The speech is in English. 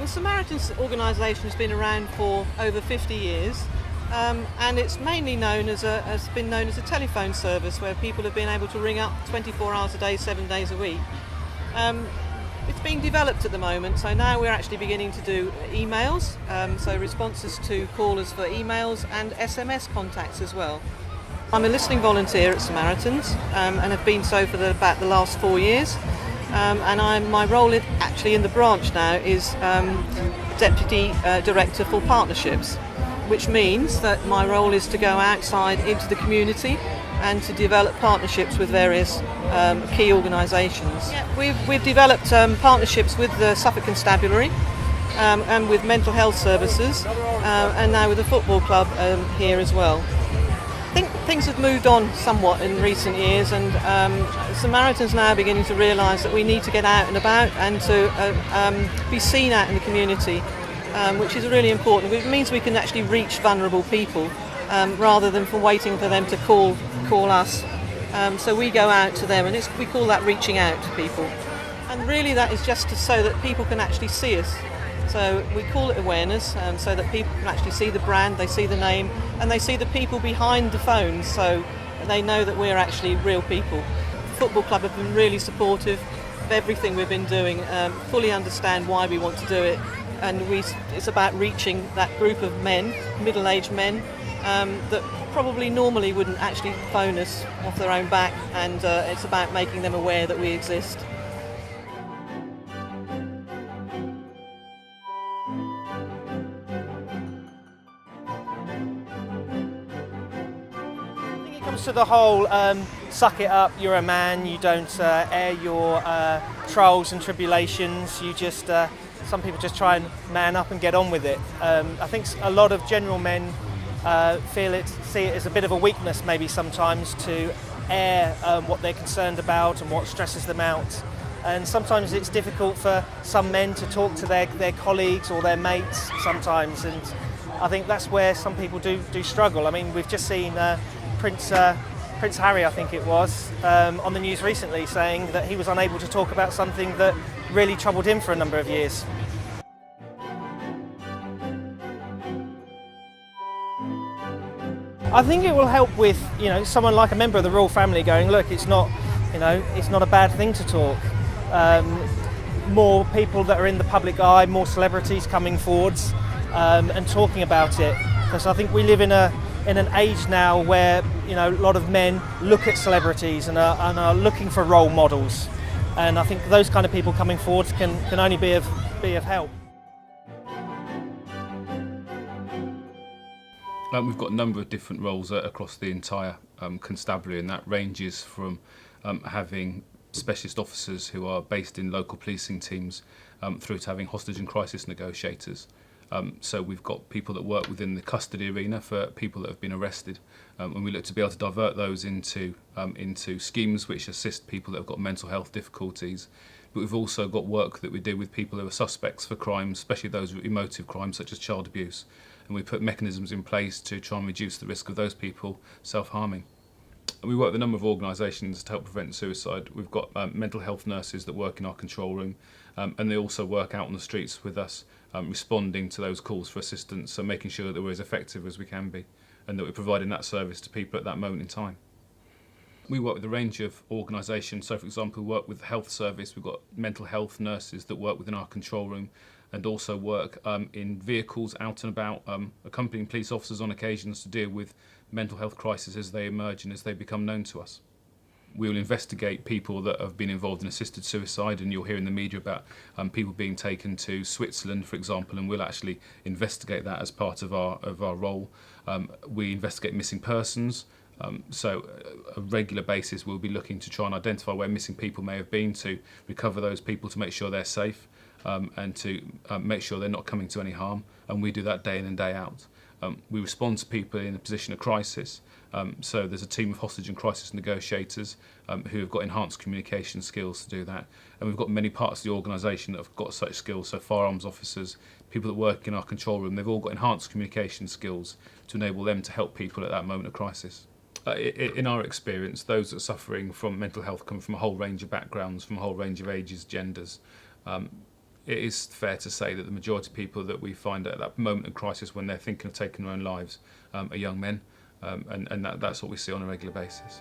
The Samaritans organisation has been around for over 50 years, and it's mainly has been known as a telephone service where people have been able to ring up 24 hours a day, 7 days a week. It's being developed at the moment, so now we're actually beginning to do emails, so responses to callers for emails and SMS contacts as well. I'm a listening volunteer at Samaritans and have been so for about the last 4 years. And my role actually in the branch now is Deputy Director for Partnerships, which means that my role is to go outside into the community and to develop partnerships with various key organisations. Yeah, we've developed partnerships with the Suffolk Constabulary and with mental health services and now with the football club here as well. I think things have moved on somewhat in recent years, and Samaritans now are beginning to realise that we need to get out and about and to be seen out in the community, which is really important. It means we can actually reach vulnerable people rather than for waiting for them to call us. So we go out to them, and we call that reaching out to people. And really that is just so that people can actually see us. So we call it awareness, so that people can actually see the brand, they see the name, and they see the people behind the phones, so they know that we're actually real people. The football club have been really supportive of everything we've been doing, fully understand why we want to do it, and it's about reaching that group of men, middle-aged men, that probably normally wouldn't actually phone us off their own back, and it's about making them aware that we exist. To the whole suck it up, you're a man, you don't air your trials and tribulations, you just some people just try and man up and get on with it. I think a lot of general men see it as a bit of a weakness maybe sometimes to air what they're concerned about and what stresses them out, and sometimes it's difficult for some men to talk to their colleagues or their mates sometimes, and I think that's where some people do struggle. I mean, we've just seen Prince Harry, I think it was, on the news recently saying that he was unable to talk about something that really troubled him for a number of years. I think it will help with, someone like a member of the royal family going, look, it's not a bad thing to talk. More people that are in the public eye, more celebrities coming forwards and talking about it, because I think we live in an age now where a lot of men look at celebrities and are looking for role models, and I think those kind of people coming forward can only be of help. We've got a number of different roles across the entire constabulary, and that ranges from having specialist officers who are based in local policing teams through to having hostage and crisis negotiators. So we've got people that work within the custody arena for people that have been arrested, and we look to be able to divert those into schemes which assist people that have got mental health difficulties. But we've also got work that we do with people who are suspects for crimes, especially those emotive crimes such as child abuse, and we put mechanisms in place to try and reduce the risk of those people self-harming. And we work with a number of organisations to help prevent suicide. We've got mental health nurses that work in our control room, and they also work out on the streets with us, responding to those calls for assistance, so making sure that we're as effective as we can be and that we're providing that service to people at that moment in time. We work with a range of organisations. So, for example, we work with the health service. We've got mental health nurses that work within our control room and also work in vehicles out and about, accompanying police officers on occasions to deal with mental health crises as they emerge and as they become known to us. We will investigate people that have been involved in assisted suicide, and you'll hear in the media about people being taken to Switzerland, for example, and we'll actually investigate that as part of our role. We investigate missing persons, so a regular basis we'll be looking to try and identify where missing people may have been, to recover those people, to make sure they're safe, and to make sure they're not coming to any harm, and we do that day in and day out. We respond to people in a position of crisis. So there's a team of hostage and crisis negotiators who have got enhanced communication skills to do that. And we've got many parts of the organisation that have got such skills. So firearms officers, people that work in our control room, they've all got enhanced communication skills to enable them to help people at that moment of crisis. In our experience, those that are suffering from mental health come from a whole range of backgrounds, from a whole range of ages, genders. it is fair to say that the majority of people that we find at that moment of crisis when they're thinking of taking their own lives are young men, and that's what we see on a regular basis.